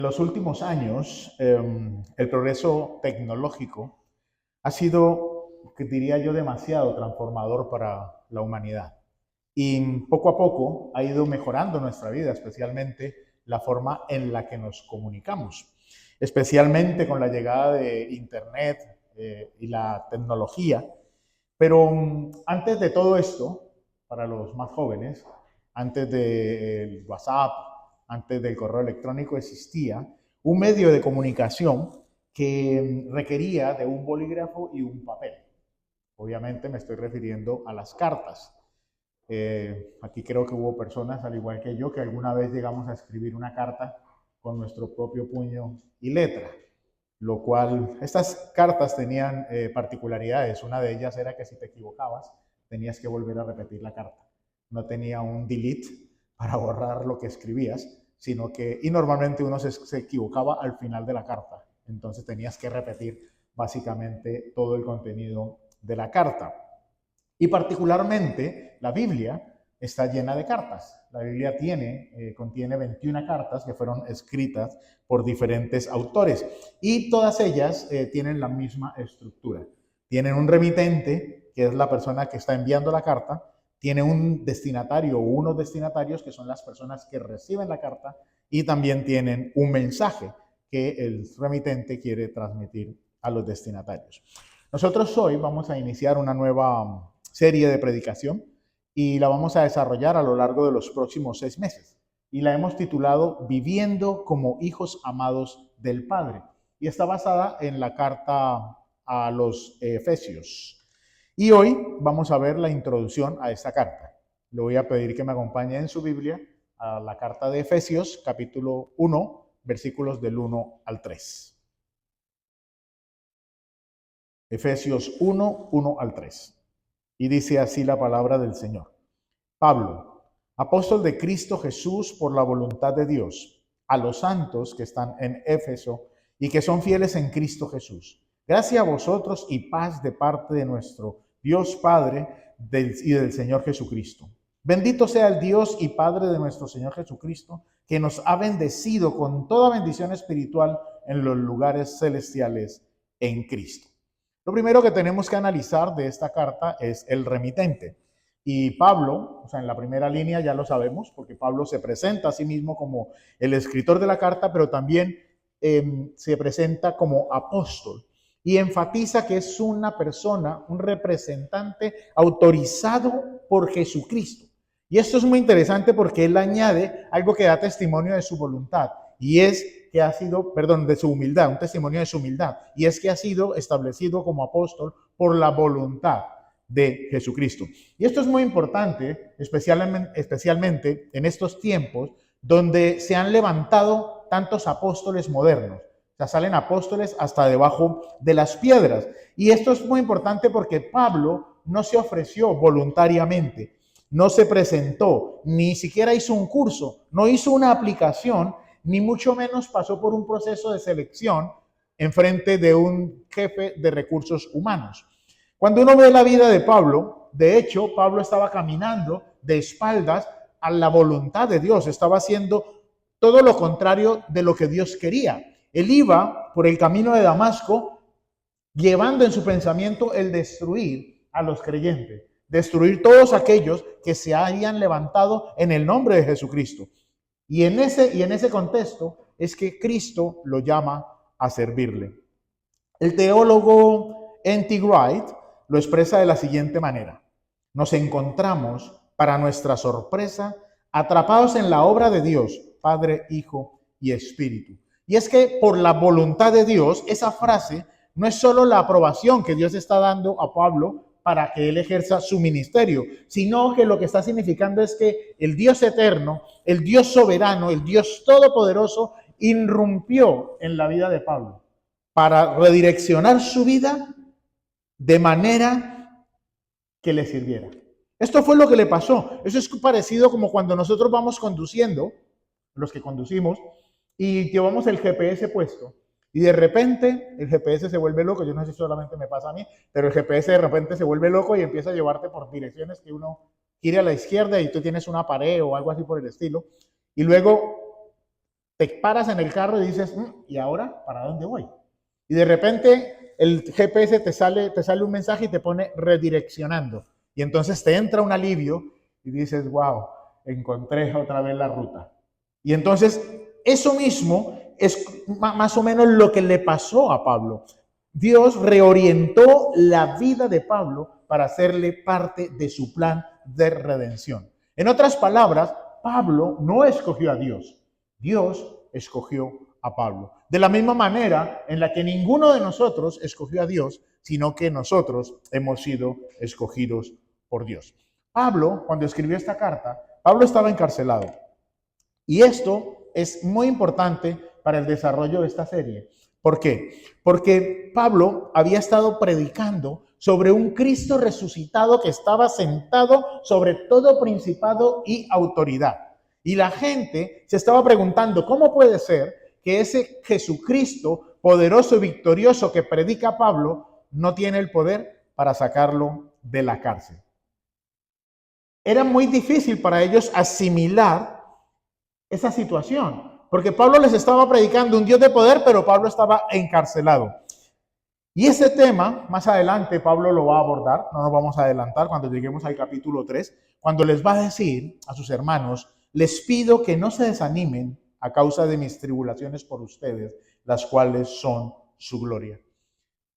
En los últimos años, el progreso tecnológico ha sido, que diría yo, demasiado transformador para la humanidad. Y poco a poco ha ido mejorando nuestra vida, especialmente la forma en la que nos comunicamos, especialmente con la llegada de Internet y la tecnología. Pero antes de todo esto, para los más jóvenes, antes del WhatsApp, antes del correo electrónico, existía un medio de comunicación que requería de un bolígrafo y un papel. Obviamente me estoy refiriendo a las cartas. Aquí creo que hubo personas, al igual que yo, que alguna vez llegamos a escribir una carta con nuestro propio puño y letra, lo cual, estas cartas tenían particularidades. Una de ellas era que si te equivocabas, tenías que volver a repetir la carta. No tenía un delete para borrar lo que escribías, sino que, y normalmente uno se equivocaba al final de la carta. Entonces tenías que repetir básicamente todo el contenido de la carta. Y particularmente la Biblia está llena de cartas. La Biblia contiene 21 cartas que fueron escritas por diferentes autores y todas ellas tienen la misma estructura. Tienen un remitente, que es la persona que está enviando la carta, tiene un destinatario o unos destinatarios, que son las personas que reciben la carta, y también tienen un mensaje que el remitente quiere transmitir a los destinatarios. Nosotros hoy vamos a iniciar una nueva serie de predicación y la vamos a desarrollar a lo largo de los próximos 6 meses. Y la hemos titulado Viviendo como hijos amados del Padre. Y está basada en la carta a los Efesios. Y hoy vamos a ver la introducción a esta carta. Le voy a pedir que me acompañe en su Biblia a la carta de Efesios, capítulo 1, versículos del 1 al 3. Efesios 1, 1 al 3. Y dice así la palabra del Señor. Pablo, apóstol de Cristo Jesús por la voluntad de Dios, a los santos que están en Éfeso y que son fieles en Cristo Jesús. Gracias a vosotros y paz de parte de nuestro Dios Padre y del Señor Jesucristo. Bendito sea el Dios y Padre de nuestro Señor Jesucristo, que nos ha bendecido con toda bendición espiritual en los lugares celestiales en Cristo. Lo primero que tenemos que analizar de esta carta es el remitente. Y Pablo, o sea, en la primera línea ya lo sabemos, porque Pablo se presenta a sí mismo como el escritor de la carta, pero también se presenta como apóstol. Y enfatiza que es una persona, un representante autorizado por Jesucristo. Y esto es muy interesante porque él añade algo que da testimonio de su voluntad. Y es que ha sido, perdón, de su humildad, un testimonio de su humildad. Y es que ha sido establecido como apóstol por la voluntad de Jesucristo. Y esto es muy importante, especialmente en estos tiempos donde se han levantado tantos apóstoles modernos. O sea, salen apóstoles hasta debajo de las piedras. Y esto es muy importante porque Pablo no se ofreció voluntariamente, no se presentó, ni siquiera hizo un curso, no hizo una aplicación, ni mucho menos pasó por un proceso de selección en frente de un jefe de recursos humanos. Cuando uno ve la vida de Pablo, de hecho, Pablo estaba caminando de espaldas a la voluntad de Dios, estaba haciendo todo lo contrario de lo que Dios quería. Él iba por el camino de Damasco, llevando en su pensamiento el destruir a los creyentes, destruir todos aquellos que se hayan levantado en el nombre de Jesucristo. Y en ese contexto es que Cristo lo llama a servirle. El teólogo N.T. Wright lo expresa de la siguiente manera. Nos encontramos, para nuestra sorpresa, atrapados en la obra de Dios, Padre, Hijo y Espíritu. Y es que por la voluntad de Dios, esa frase no es solo la aprobación que Dios está dando a Pablo para que él ejerza su ministerio, sino que lo que está significando es que el Dios eterno, el Dios soberano, el Dios todopoderoso, irrumpió en la vida de Pablo para redireccionar su vida de manera que le sirviera. Esto fue lo que le pasó. Eso es parecido como cuando nosotros vamos conduciendo, los que conducimos, y llevamos el GPS puesto. Y de repente el GPS se vuelve loco. Yo no sé si solamente me pasa a mí, pero el GPS de repente se vuelve loco y empieza a llevarte por direcciones que uno quiere a la izquierda y tú tienes una pared o algo así por el estilo. Y luego te paras en el carro y dices, ¿y ahora para dónde voy? Y de repente el GPS te sale un mensaje y te pone redireccionando. Y entonces te entra un alivio y dices, wow, encontré otra vez la ruta. Y entonces eso mismo es más o menos lo que le pasó a Pablo. Dios reorientó la vida de Pablo para hacerle parte de su plan de redención. En otras palabras, Pablo no escogió a Dios, Dios escogió a Pablo. De la misma manera en la que ninguno de nosotros escogió a Dios, sino que nosotros hemos sido escogidos por Dios. Pablo, cuando escribió esta carta, Pablo estaba encarcelado. Y esto es muy importante para el desarrollo de esta serie. ¿Por qué? Porque Pablo había estado predicando sobre un Cristo resucitado que estaba sentado sobre todo principado y autoridad. Y la gente se estaba preguntando, ¿cómo puede ser que ese Jesucristo poderoso y victorioso que predica Pablo no tiene el poder para sacarlo de la cárcel? Era muy difícil para ellos asimilar esa situación, porque Pablo les estaba predicando un Dios de poder, pero Pablo estaba encarcelado. Y ese tema, más adelante, Pablo lo va a abordar, no nos vamos a adelantar cuando lleguemos al capítulo 3, cuando les va a decir a sus hermanos, les pido que no se desanimen a causa de mis tribulaciones por ustedes, las cuales son su gloria.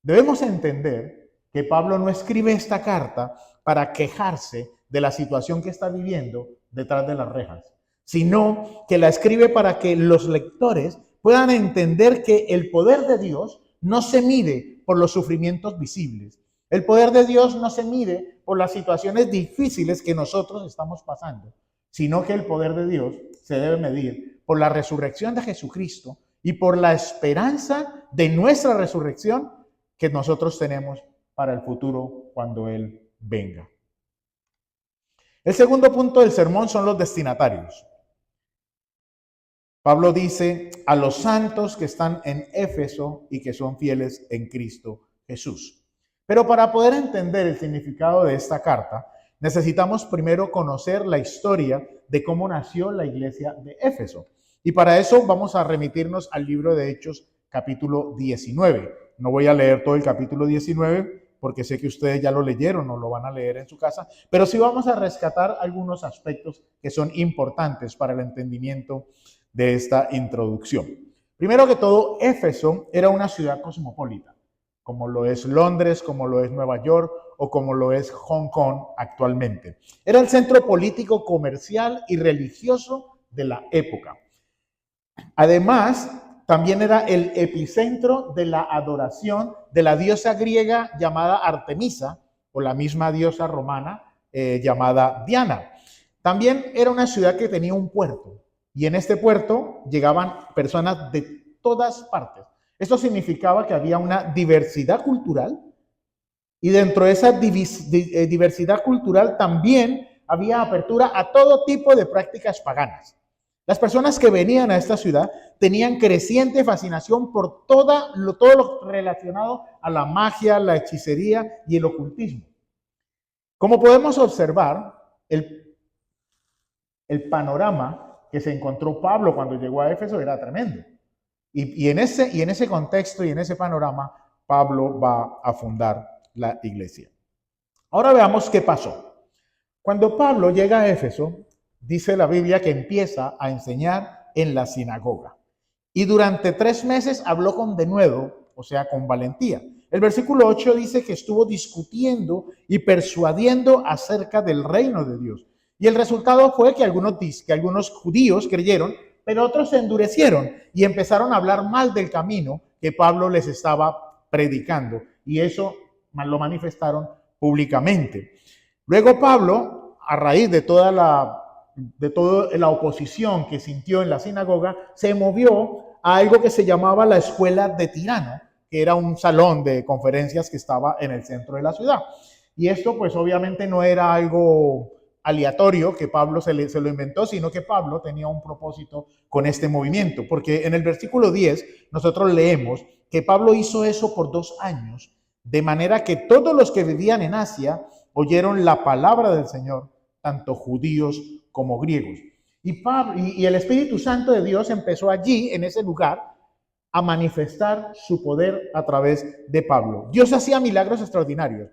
Debemos entender que Pablo no escribe esta carta para quejarse de la situación que está viviendo detrás de las rejas, sino que la escribe para que los lectores puedan entender que el poder de Dios no se mide por los sufrimientos visibles. El poder de Dios no se mide por las situaciones difíciles que nosotros estamos pasando, sino que el poder de Dios se debe medir por la resurrección de Jesucristo y por la esperanza de nuestra resurrección que nosotros tenemos para el futuro cuando Él venga. El segundo punto del sermón son los destinatarios. Pablo dice a los santos que están en Éfeso y que son fieles en Cristo Jesús. Pero para poder entender el significado de esta carta, necesitamos primero conocer la historia de cómo nació la iglesia de Éfeso. Y para eso vamos a remitirnos al libro de Hechos, capítulo 19. No voy a leer todo el capítulo 19 porque sé que ustedes ya lo leyeron o lo van a leer en su casa, pero sí vamos a rescatar algunos aspectos que son importantes para el entendimiento de esta introducción. Primero que todo, Éfeso era una ciudad cosmopolita, como lo es Londres, como lo es Nueva York o como lo es Hong Kong actualmente. Era el centro político, comercial y religioso de la época. Además, también era el epicentro de la adoración de la diosa griega llamada Artemisa o la misma diosa romana llamada Diana. También era una ciudad que tenía un puerto. Y en este puerto llegaban personas de todas partes. Esto significaba que había una diversidad cultural y dentro de esa diversidad cultural también había apertura a todo tipo de prácticas paganas. Las personas que venían a esta ciudad tenían creciente fascinación por todo lo relacionado a la magia, la hechicería y el ocultismo. Como podemos observar, el panorama que se encontró Pablo cuando llegó a Éfeso era tremendo. Y en ese contexto y en ese panorama, Pablo va a fundar la iglesia. Ahora veamos qué pasó. Cuando Pablo llega a Éfeso, dice la Biblia que empieza a enseñar en la sinagoga. Y durante 3 meses habló con denuedo, o sea, con valentía. El versículo 8 dice que estuvo discutiendo y persuadiendo acerca del reino de Dios. Y el resultado fue que algunos judíos creyeron, pero otros se endurecieron y empezaron a hablar mal del camino que Pablo les estaba predicando. Y eso lo manifestaron públicamente. Luego Pablo, a raíz de toda la oposición que sintió en la sinagoga, se movió a algo que se llamaba la Escuela de Tirano, que era un salón de conferencias que estaba en el centro de la ciudad. Y esto pues obviamente no era algo aleatorio que Pablo se lo inventó, sino que Pablo tenía un propósito con este movimiento, porque en el versículo 10 nosotros leemos que Pablo hizo eso por 2 años, de manera que todos los que vivían en Asia oyeron la palabra del Señor, tanto judíos como griegos. Y el Espíritu Santo de Dios empezó allí, en ese lugar, a manifestar su poder a través de Pablo. Dios hacía milagros extraordinarios.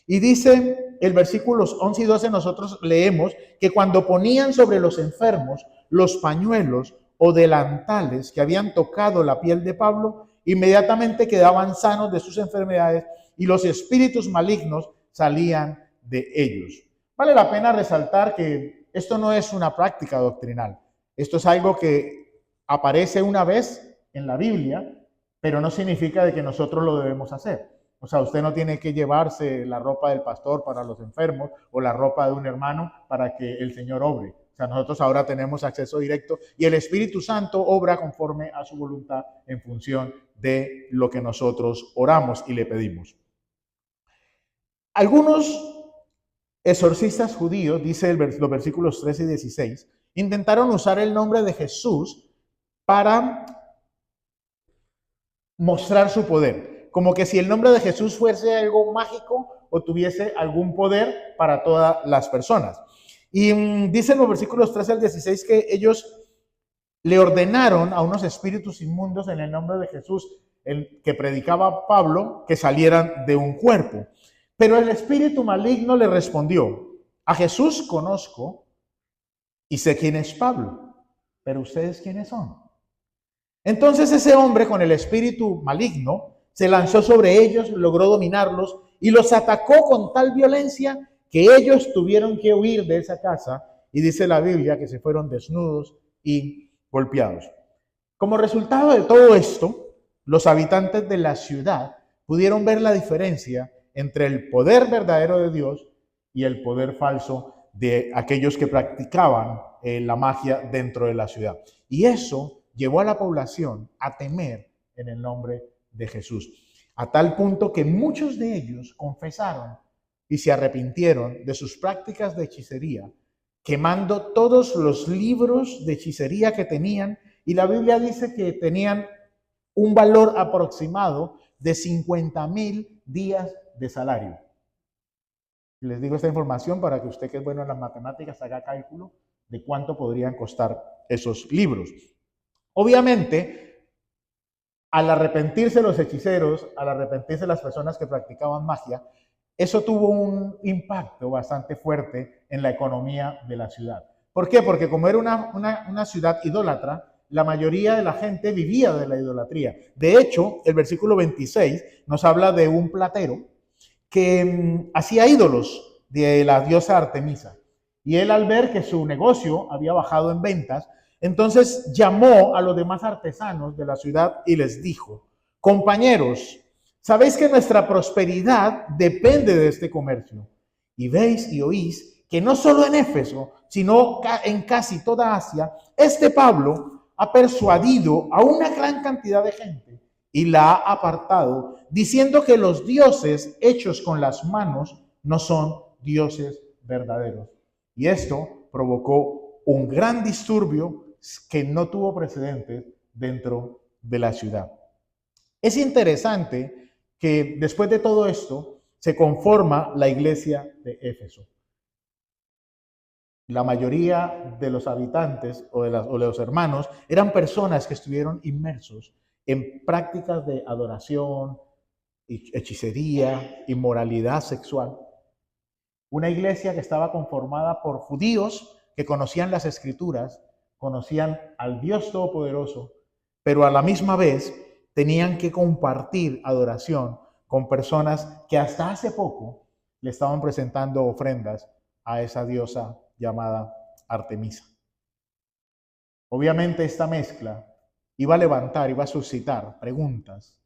Y dice el versículos 11 y 12, nosotros leemos que cuando ponían sobre los enfermos los pañuelos o delantales que habían tocado la piel de Pablo, inmediatamente quedaban sanos de sus enfermedades y los espíritus malignos salían de ellos. Vale la pena resaltar que esto no es una práctica doctrinal. Esto es algo que aparece una vez en la Biblia, pero no significa de que nosotros lo debemos hacer. O sea, usted no tiene que llevarse la ropa del pastor para los enfermos o la ropa de un hermano para que el Señor obre. O sea, nosotros ahora tenemos acceso directo y el Espíritu Santo obra conforme a su voluntad en función de lo que nosotros oramos y le pedimos. Algunos exorcistas judíos, dice los versículos 13 y 16, intentaron usar el nombre de Jesús para mostrar su poder, como que si el nombre de Jesús fuese algo mágico o tuviese algún poder para todas las personas. Y dicen los versículos 13 al 16 que ellos le ordenaron a unos espíritus inmundos en el nombre de Jesús, el que predicaba Pablo, que salieran de un cuerpo. Pero el espíritu maligno le respondió: a Jesús conozco y sé quién es Pablo, pero ¿ustedes quiénes son? Entonces ese hombre con el espíritu maligno se lanzó sobre ellos, logró dominarlos y los atacó con tal violencia que ellos tuvieron que huir de esa casa, y dice la Biblia que se fueron desnudos y golpeados. Como resultado de todo esto, los habitantes de la ciudad pudieron ver la diferencia entre el poder verdadero de Dios y el poder falso de aquellos que practicaban la magia dentro de la ciudad. Y eso llevó a la población a temer en el nombre de Jesús, a tal punto que muchos de ellos confesaron y se arrepintieron de sus prácticas de hechicería, quemando todos los libros de hechicería que tenían, y la Biblia dice que tenían un valor aproximado de 50,000 días de salario. Les digo esta información para que usted, que es bueno en las matemáticas, haga cálculo de cuánto podrían costar esos libros. Obviamente, al arrepentirse los hechiceros, al arrepentirse las personas que practicaban magia, eso tuvo un impacto bastante fuerte en la economía de la ciudad. ¿Por qué? Porque como era una ciudad idólatra, la mayoría de la gente vivía de la idolatría. De hecho, el versículo 26 nos habla de un platero que hacía ídolos de la diosa Artemisa. Y él, al ver que su negocio había bajado en ventas, entonces llamó a los demás artesanos de la ciudad y les dijo: compañeros, sabéis que nuestra prosperidad depende de este comercio. Y veis y oís que no solo en Éfeso, sino en casi toda Asia, este Pablo ha persuadido a una gran cantidad de gente y la ha apartado, diciendo que los dioses hechos con las manos no son dioses verdaderos. Y esto provocó un gran disturbio que no tuvo precedentes dentro de la ciudad. Es interesante que después de todo esto se conforma la iglesia de Éfeso. La mayoría de los habitantes o de los hermanos eran personas que estuvieron inmersos en prácticas de adoración, hechicería, inmoralidad sexual. Una iglesia que estaba conformada por judíos que conocían las escrituras, conocían al Dios Todopoderoso, pero a la misma vez tenían que compartir adoración con personas que hasta hace poco le estaban presentando ofrendas a esa diosa llamada Artemisa. Obviamente esta mezcla iba a levantar, iba a suscitar preguntas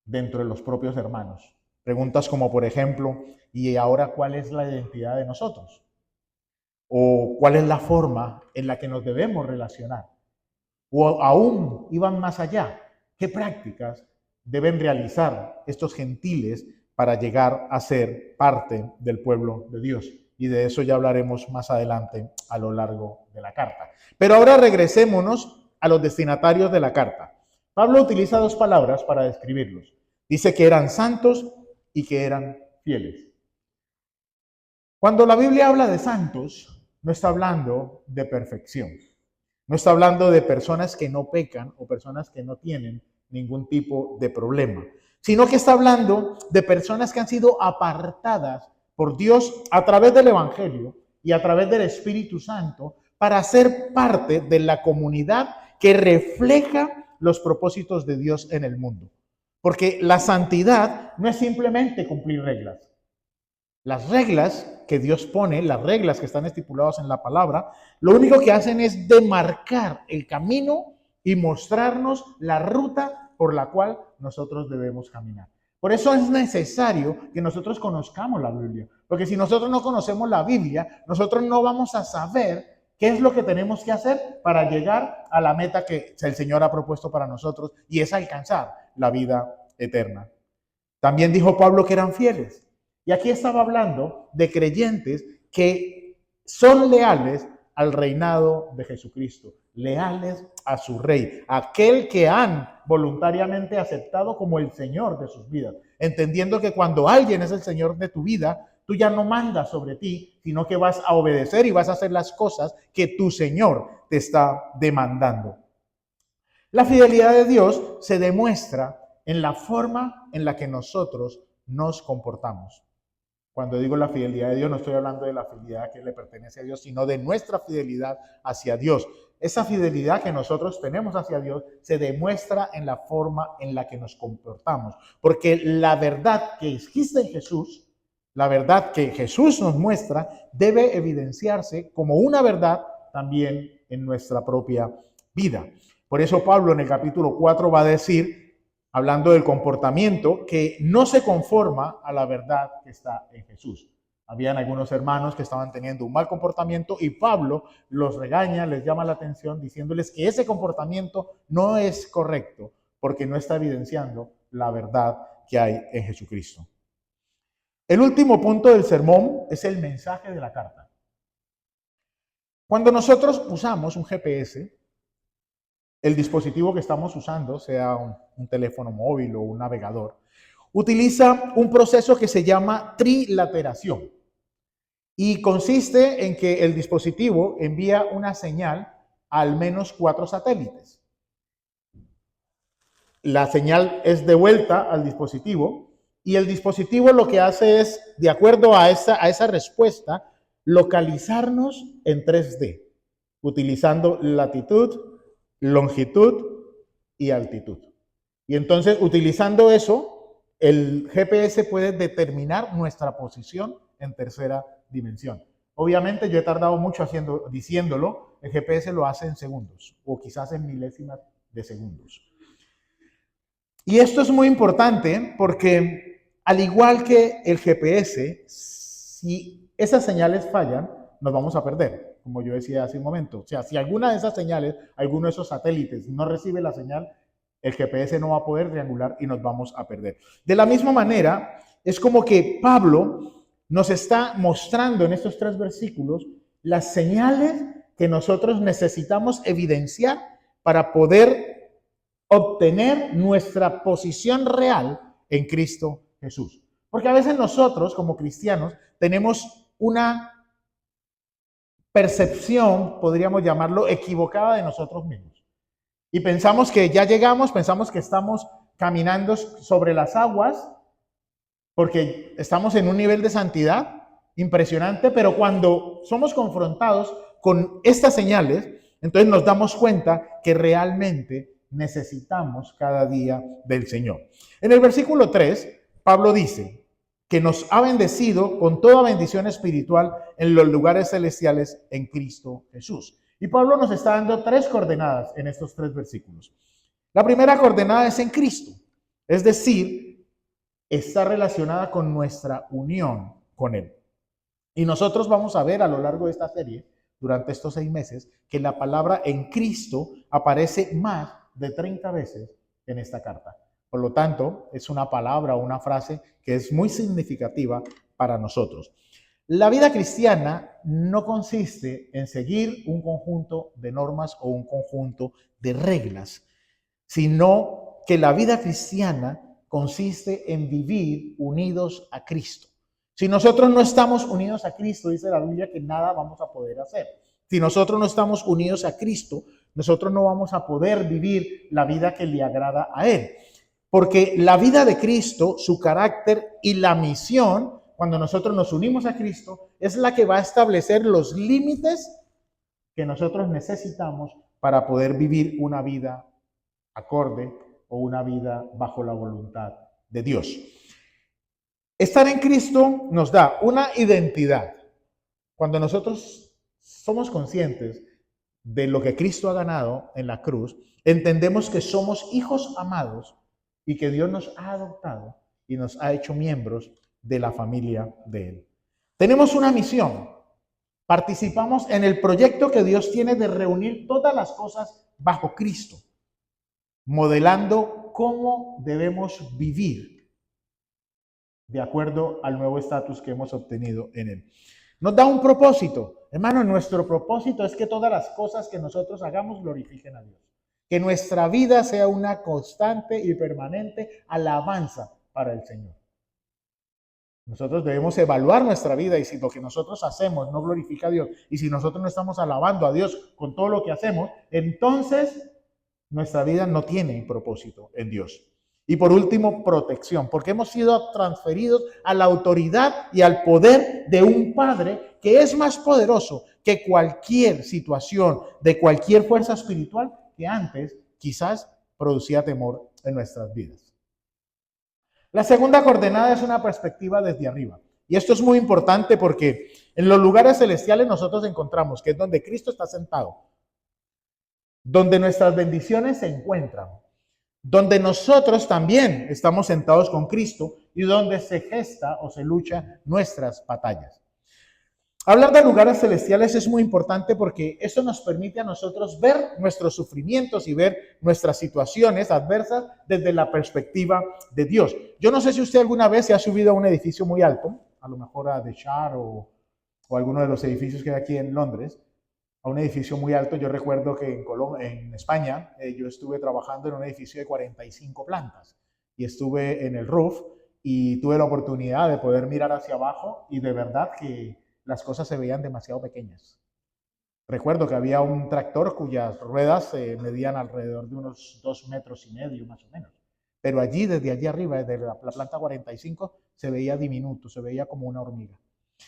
dentro de los propios hermanos. Preguntas como, por ejemplo, ¿y ahora cuál es la identidad de nosotros? ¿O cuál es la forma en la que nos debemos relacionar? O aún iban más allá. ¿Qué prácticas deben realizar estos gentiles para llegar a ser parte del pueblo de Dios? Y de eso ya hablaremos más adelante a lo largo de la carta. Pero ahora regresémonos a los destinatarios de la carta. Pablo utiliza dos palabras para describirlos. Dice que eran santos y que eran fieles. Cuando la Biblia habla de santos, no está hablando de perfección. No está hablando de personas que no pecan o personas que no tienen ningún tipo de problema, sino que está hablando de personas que han sido apartadas por Dios a través del Evangelio y a través del Espíritu Santo para ser parte de la comunidad que refleja los propósitos de Dios en el mundo. Porque la santidad no es simplemente cumplir reglas. Las reglas que Dios pone, las reglas que están estipuladas en la palabra, lo único que hacen es demarcar el camino y mostrarnos la ruta por la cual nosotros debemos caminar. Por eso es necesario que nosotros conozcamos la Biblia, porque si nosotros no conocemos la Biblia, nosotros no vamos a saber qué es lo que tenemos que hacer para llegar a la meta que el Señor ha propuesto para nosotros, y es alcanzar la vida eterna. También dijo Pablo que eran fieles. Y aquí estaba hablando de creyentes que son leales al reinado de Jesucristo, leales a su rey, aquel que han voluntariamente aceptado como el Señor de sus vidas, entendiendo que cuando alguien es el Señor de tu vida, tú ya no mandas sobre ti, sino que vas a obedecer y vas a hacer las cosas que tu Señor te está demandando. La fidelidad de Dios se demuestra en la forma en la que nosotros nos comportamos. Cuando digo la fidelidad de Dios, no estoy hablando de la fidelidad que le pertenece a Dios, sino de nuestra fidelidad hacia Dios. Esa fidelidad que nosotros tenemos hacia Dios se demuestra en la forma en la que nos comportamos. Porque la verdad que existe en Jesús, la verdad que Jesús nos muestra, debe evidenciarse como una verdad también en nuestra propia vida. Por eso Pablo en el capítulo 4 va a decir, hablando del comportamiento, que no se conforma a la verdad que está en Jesús. Habían algunos hermanos que estaban teniendo un mal comportamiento y Pablo los regaña, les llama la atención diciéndoles que ese comportamiento no es correcto porque no está evidenciando la verdad que hay en Jesucristo. El último punto del sermón es el mensaje de la carta. Cuando nosotros usamos un GPS, el dispositivo que estamos usando, sea un teléfono móvil o un navegador, utiliza un proceso que se llama trilateración y consiste en que el dispositivo envía una señal a al menos 4 satélites. La señal es devuelta al dispositivo y el dispositivo lo que hace es, de acuerdo a esa respuesta, localizarnos en 3D, utilizando latitud, longitud y altitud. Y entonces, utilizando eso, el GPS puede determinar nuestra posición en tercera dimensión. Obviamente, yo he tardado mucho diciéndolo, el GPS lo hace en segundos o quizás en milésimas de segundos. Y esto es muy importante porque, al igual que el GPS, si esas señales fallan, nos vamos a perder, como yo decía hace un momento. O sea, si alguna de esas señales, alguno de esos satélites no recibe la señal, el GPS no va a poder triangular y nos vamos a perder. De la misma manera, es como que Pablo nos está mostrando en estos 3 versículos las señales que nosotros necesitamos evidenciar para poder obtener nuestra posición real en Cristo Jesús. Porque a veces nosotros, como cristianos, tenemos una percepción, podríamos llamarlo, equivocada de nosotros mismos. Y pensamos que ya llegamos, pensamos que estamos caminando sobre las aguas, porque estamos en un nivel de santidad impresionante, pero cuando somos confrontados con estas señales, entonces nos damos cuenta que realmente necesitamos cada día del Señor. En el versículo 3, Pablo dice que nos ha bendecido con toda bendición espiritual en los lugares celestiales en Cristo Jesús. Y Pablo nos está dando 3 coordenadas en estos 3 versículos. La primera coordenada es en Cristo, es decir, está relacionada con nuestra unión con Él. Y nosotros vamos a ver a lo largo de esta serie, durante estos 6 meses, que la palabra en Cristo aparece más de 30 veces en esta carta. Por lo tanto, es una palabra o una frase que es muy significativa para nosotros. La vida cristiana no consiste en seguir un conjunto de normas o un conjunto de reglas, sino que la vida cristiana consiste en vivir unidos a Cristo. Si nosotros no estamos unidos a Cristo, dice la Biblia que nada vamos a poder hacer. Si nosotros no estamos unidos a Cristo, nosotros no vamos a poder vivir la vida que le agrada a Él. Porque la vida de Cristo, su carácter y la misión, cuando nosotros nos unimos a Cristo, es la que va a establecer los límites que nosotros necesitamos para poder vivir una vida acorde o una vida bajo la voluntad de Dios. Estar en Cristo nos da una identidad. Cuando nosotros somos conscientes de lo que Cristo ha ganado en la cruz, entendemos que somos hijos amados y que Dios nos ha adoptado y nos ha hecho miembros de la familia de Él. Tenemos una misión. Participamos en el proyecto que Dios tiene de reunir todas las cosas bajo Cristo, modelando cómo debemos vivir de acuerdo al nuevo estatus que hemos obtenido en Él. Nos da un propósito. Hermano, nuestro propósito es que todas las cosas que nosotros hagamos glorifiquen a Dios. Que nuestra vida sea una constante y permanente alabanza para el Señor. Nosotros debemos evaluar nuestra vida y si lo que nosotros hacemos no glorifica a Dios y si nosotros no estamos alabando a Dios con todo lo que hacemos, entonces nuestra vida no tiene propósito en Dios. Y por último, protección, porque hemos sido transferidos a la autoridad y al poder de un Padre que es más poderoso que cualquier situación de cualquier fuerza espiritual que antes quizás producía temor en nuestras vidas. La segunda coordenada es una perspectiva desde arriba. Y esto es muy importante porque en los lugares celestiales nosotros encontramos que es donde Cristo está sentado, donde nuestras bendiciones se encuentran, donde nosotros también estamos sentados con Cristo y donde se gesta o se lucha nuestras batallas. Hablar de lugares celestiales es muy importante porque eso nos permite a nosotros ver nuestros sufrimientos y ver nuestras situaciones adversas desde la perspectiva de Dios. Yo no sé si usted alguna vez se ha subido a un edificio muy alto, a lo mejor a The Shard o alguno de los edificios que hay aquí en Londres, a un edificio muy alto. Yo recuerdo que en España yo estuve trabajando en un edificio de 45 plantas y estuve en el roof y tuve la oportunidad de poder mirar hacia abajo y de verdad que las cosas se veían demasiado pequeñas. Recuerdo que había un tractor cuyas ruedas medían alrededor de unos 2,5 metros más o menos. Pero allí, desde allí arriba, desde la planta 45, se veía diminuto, se veía como una hormiga.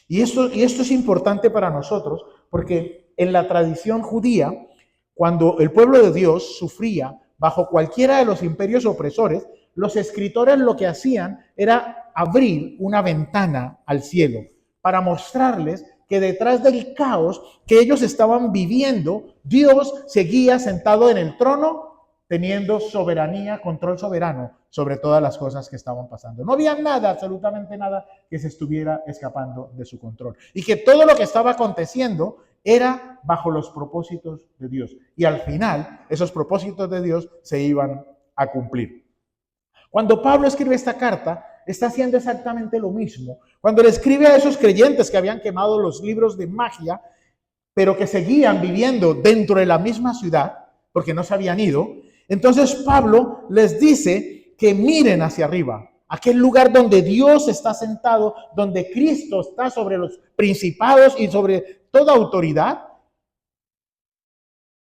Y esto es importante para nosotros porque en la tradición judía, cuando el pueblo de Dios sufría bajo cualquiera de los imperios opresores, los escritores lo que hacían era abrir una ventana al cielo para mostrarles que detrás del caos que ellos estaban viviendo, Dios seguía sentado en el trono, teniendo soberanía, control soberano sobre todas las cosas que estaban pasando. No había nada, absolutamente nada, que se estuviera escapando de su control. Y que todo lo que estaba aconteciendo era bajo los propósitos de Dios. Y al final, esos propósitos de Dios se iban a cumplir. Cuando Pablo escribe esta carta, está haciendo exactamente lo mismo. Cuando le escribe a esos creyentes que habían quemado los libros de magia, pero que seguían viviendo dentro de la misma ciudad, porque no se habían ido, entonces Pablo les dice que miren hacia arriba, aquel lugar donde Dios está sentado, donde Cristo está sobre los principados y sobre toda autoridad.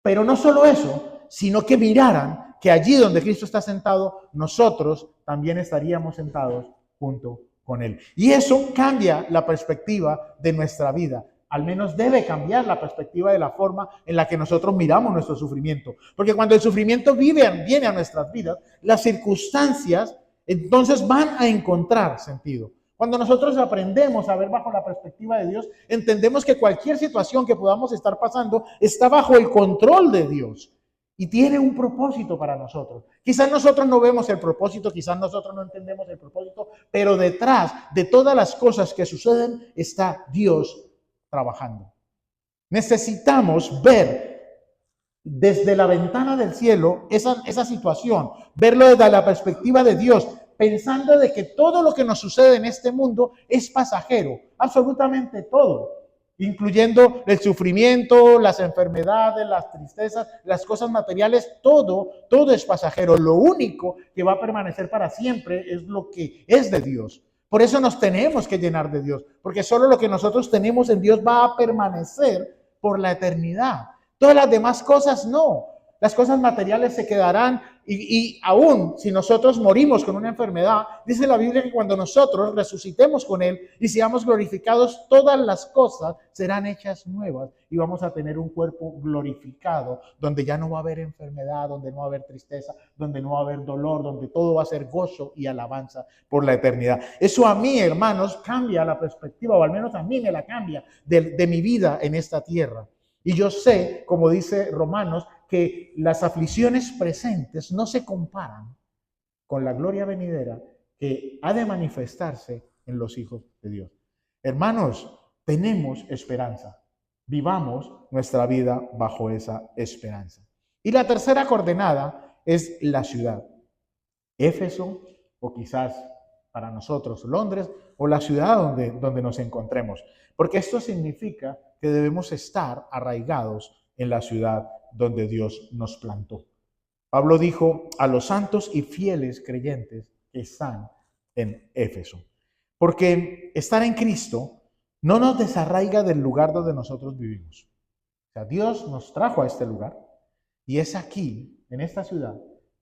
Pero no solo eso, sino que miraran que allí donde Cristo está sentado, nosotros también estaríamos sentados junto con Él. Y eso cambia la perspectiva de nuestra vida. Al menos debe cambiar la perspectiva de la forma en la que nosotros miramos nuestro sufrimiento. Porque cuando el sufrimiento viene a nuestras vidas, las circunstancias entonces van a encontrar sentido. Cuando nosotros aprendemos a ver bajo la perspectiva de Dios, entendemos que cualquier situación que podamos estar pasando está bajo el control de Dios y tiene un propósito para nosotros. Quizás nosotros no vemos el propósito, quizás nosotros no entendemos el propósito, pero detrás de todas las cosas que suceden está Dios trabajando. Necesitamos ver desde la ventana del cielo esa situación, verlo desde la perspectiva de Dios, pensando de que todo lo que nos sucede en este mundo es pasajero, absolutamente todo, incluyendo el sufrimiento, las enfermedades, las tristezas, las cosas materiales, todo es pasajero. Lo único que va a permanecer para siempre es lo que es de Dios. Por eso nos tenemos que llenar de Dios, porque solo lo que nosotros tenemos en Dios va a permanecer por la eternidad. Todas las demás cosas no. Las cosas materiales se quedarán y aún si nosotros morimos con una enfermedad, dice la Biblia que cuando nosotros resucitemos con Él y seamos glorificados, todas las cosas serán hechas nuevas y vamos a tener un cuerpo glorificado, donde ya no va a haber enfermedad, donde no va a haber tristeza, donde no va a haber dolor, donde todo va a ser gozo y alabanza por la eternidad. Eso a mí, hermanos, cambia la perspectiva, o al menos a mí me la cambia de mi vida en esta tierra. Y yo sé, como dice Romanos, que las aflicciones presentes no se comparan con la gloria venidera que ha de manifestarse en los hijos de Dios. Hermanos, tenemos esperanza. Vivamos nuestra vida bajo esa esperanza. Y la tercera coordenada es la ciudad. Éfeso, o quizás para nosotros Londres, o la ciudad donde nos encontremos. Porque esto significa que debemos estar arraigados en la ciudad donde Dios nos plantó. Pablo dijo a los santos y fieles creyentes que están en Éfeso. Porque estar en Cristo no nos desarraiga del lugar donde nosotros vivimos. O sea, Dios nos trajo a este lugar y es aquí, en esta ciudad,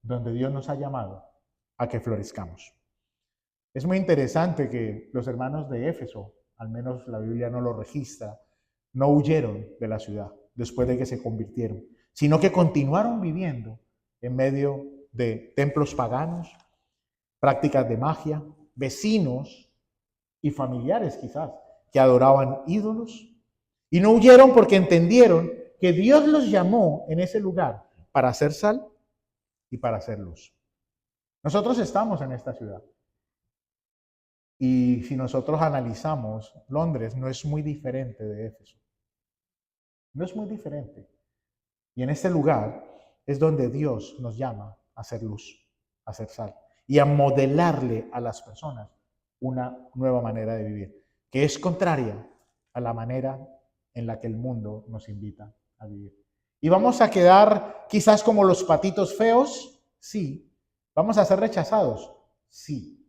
donde Dios nos ha llamado a que florezcamos. Es muy interesante que los hermanos de Éfeso, al menos la Biblia no lo registra, no huyeron de la ciudad después de que se convirtieron, sino que continuaron viviendo en medio de templos paganos, prácticas de magia, vecinos y familiares quizás que adoraban ídolos. Y no huyeron porque entendieron que Dios los llamó en ese lugar para hacer sal y para hacer luz. Nosotros estamos en esta ciudad. Y si nosotros analizamos, Londres no es muy diferente de Éfeso. No es muy diferente. Y en este lugar es donde Dios nos llama a hacer luz, a hacer sal y a modelarle a las personas una nueva manera de vivir, que es contraria a la manera en la que el mundo nos invita a vivir. ¿Y vamos a quedar quizás como los patitos feos? Sí. ¿Vamos a ser rechazados? Sí.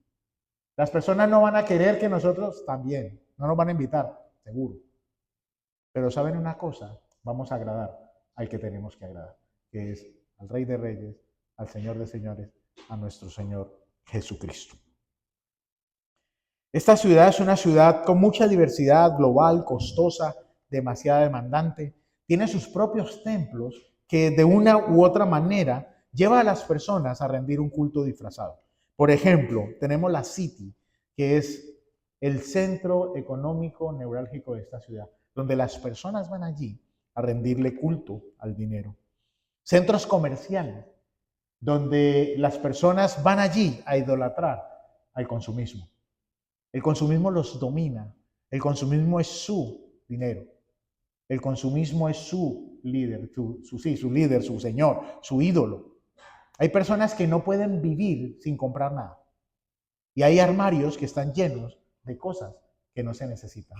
Las personas no van a querer que nosotros también, no nos van a invitar, seguro. Pero ¿saben una cosa? Vamos a agradar al que tenemos que agradar, que es al Rey de Reyes, al Señor de Señores, a nuestro Señor Jesucristo. Esta ciudad es una ciudad con mucha diversidad global, costosa, demasiado demandante. Tiene sus propios templos que de una u otra manera lleva a las personas a rendir un culto disfrazado. Por ejemplo, tenemos la City, que es el centro económico neurálgico de esta ciudad, donde las personas van allí a rendirle culto al dinero. Centros comerciales, donde las personas van allí a idolatrar al consumismo. El consumismo los domina. El consumismo es su dinero. El consumismo es su líder, su líder, su señor, su ídolo. Hay personas que no pueden vivir sin comprar nada. Y hay armarios que están llenos de cosas que no se necesitan.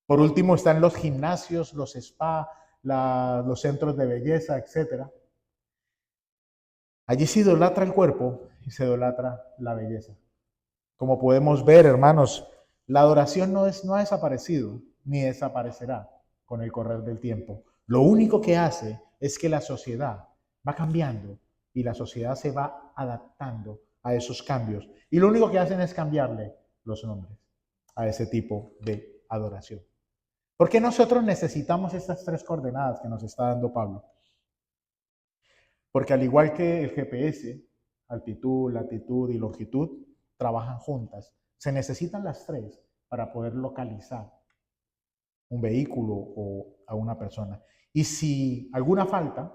Por último están los gimnasios, los spa, los centros de belleza, etc. Allí se idolatra el cuerpo y se idolatra la belleza. Como podemos ver, hermanos, la adoración no ha desaparecido ni desaparecerá con el correr del tiempo. Lo único que hace es que la sociedad va cambiando y la sociedad se va adaptando a esos cambios. Y lo único que hacen es cambiarle los nombres a ese tipo de adoración. ¿Por qué nosotros necesitamos estas tres coordenadas que nos está dando Pablo? Porque al igual que el GPS, altitud, latitud y longitud, trabajan juntas. Se necesitan las tres para poder localizar un vehículo o a una persona. Y si alguna falta,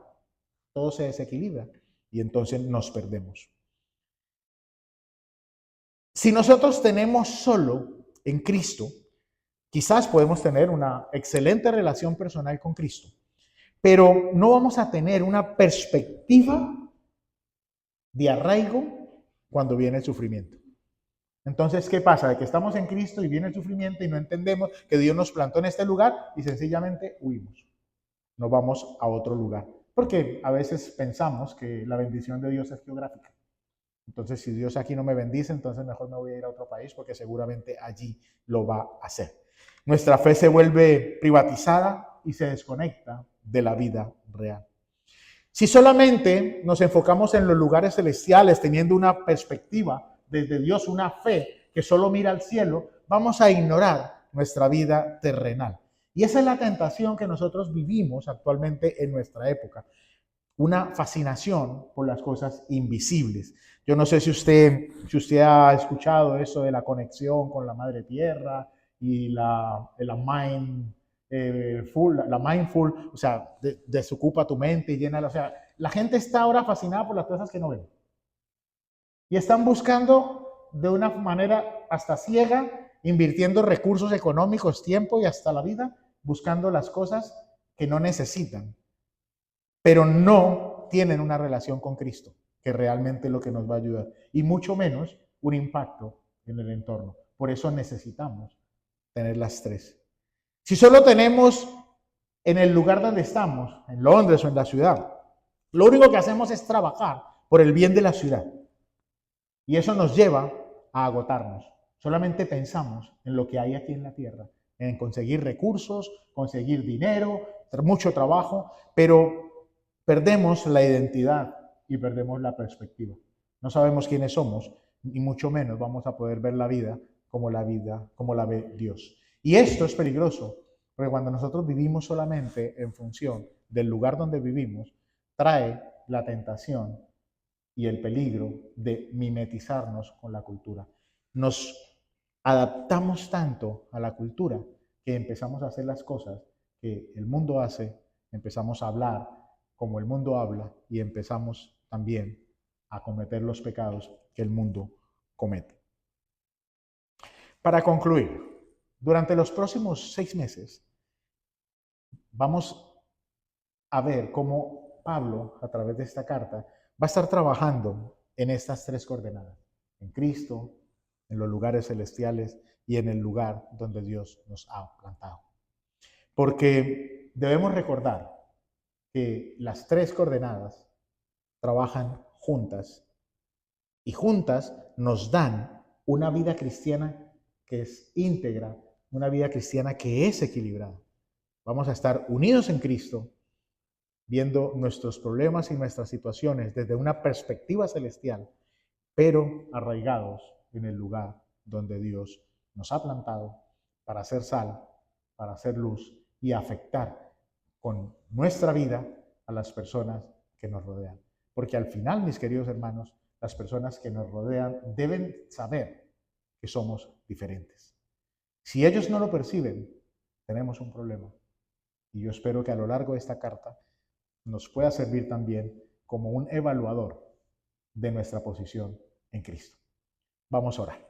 todo se desequilibra y entonces nos perdemos. Si nosotros tenemos solo en Cristo, quizás podemos tener una excelente relación personal con Cristo, pero no vamos a tener una perspectiva de arraigo cuando viene el sufrimiento. Entonces, ¿qué pasa? De que estamos en Cristo y viene el sufrimiento y no entendemos que Dios nos plantó en este lugar y sencillamente huimos. Nos vamos a otro lugar. Porque a veces pensamos que la bendición de Dios es geográfica. Entonces, si Dios aquí no me bendice, entonces mejor me voy a ir a otro país porque seguramente allí lo va a hacer. Nuestra fe se vuelve privatizada y se desconecta de la vida real. Si solamente nos enfocamos en los lugares celestiales teniendo una perspectiva desde Dios, una fe que solo mira al cielo, vamos a ignorar nuestra vida terrenal. Y esa es la tentación que nosotros vivimos actualmente en nuestra época. Una fascinación por las cosas invisibles. Yo no sé si usted ha escuchado eso de la conexión con la madre tierra y la mindful, o sea, desocupa tu mente y llena, o sea, la gente está ahora fascinada por las cosas que no ven. Y están buscando de una manera hasta ciega, invirtiendo recursos económicos, tiempo y hasta la vida, buscando las cosas que no necesitan, pero no tienen una relación con Cristo, que realmente es lo que nos va a ayudar, y mucho menos un impacto en el entorno. Por eso necesitamos tener las tres. Si solo tenemos en el lugar donde estamos, en Londres o en la ciudad, lo único que hacemos es trabajar por el bien de la ciudad. Y eso nos lleva a agotarnos. Solamente pensamos en lo que hay aquí en la tierra, en conseguir recursos, conseguir dinero, mucho trabajo, pero perdemos la identidad y perdemos la perspectiva. No sabemos quiénes somos, y mucho menos vamos a poder ver la vida como la ve Dios. Y esto es peligroso, porque cuando nosotros vivimos solamente en función del lugar donde vivimos, trae la tentación y el peligro de mimetizarnos con la cultura. Nos adaptamos tanto a la cultura que empezamos a hacer las cosas que el mundo hace, empezamos a hablar como el mundo habla y empezamos también a cometer los pecados que el mundo comete. Para concluir, durante los próximos 6 meses vamos a ver cómo Pablo, a través de esta carta, va a estar trabajando en estas tres coordenadas, en Cristo, en los lugares celestiales y en el lugar donde Dios nos ha plantado. Porque debemos recordar que las tres coordenadas trabajan juntas y juntas nos dan una vida cristiana que es íntegra, una vida cristiana que es equilibrada. Vamos a estar unidos en Cristo, viendo nuestros problemas y nuestras situaciones desde una perspectiva celestial, pero arraigados en el lugar donde Dios nos ha plantado para hacer sal, para hacer luz y afectar con nuestra vida a las personas que nos rodean. Porque al final, mis queridos hermanos, las personas que nos rodean deben saber que somos diferentes. Si ellos no lo perciben, tenemos un problema. Y yo espero que a lo largo de esta carta nos pueda servir también como un evaluador de nuestra posición en Cristo. Vamos a orar.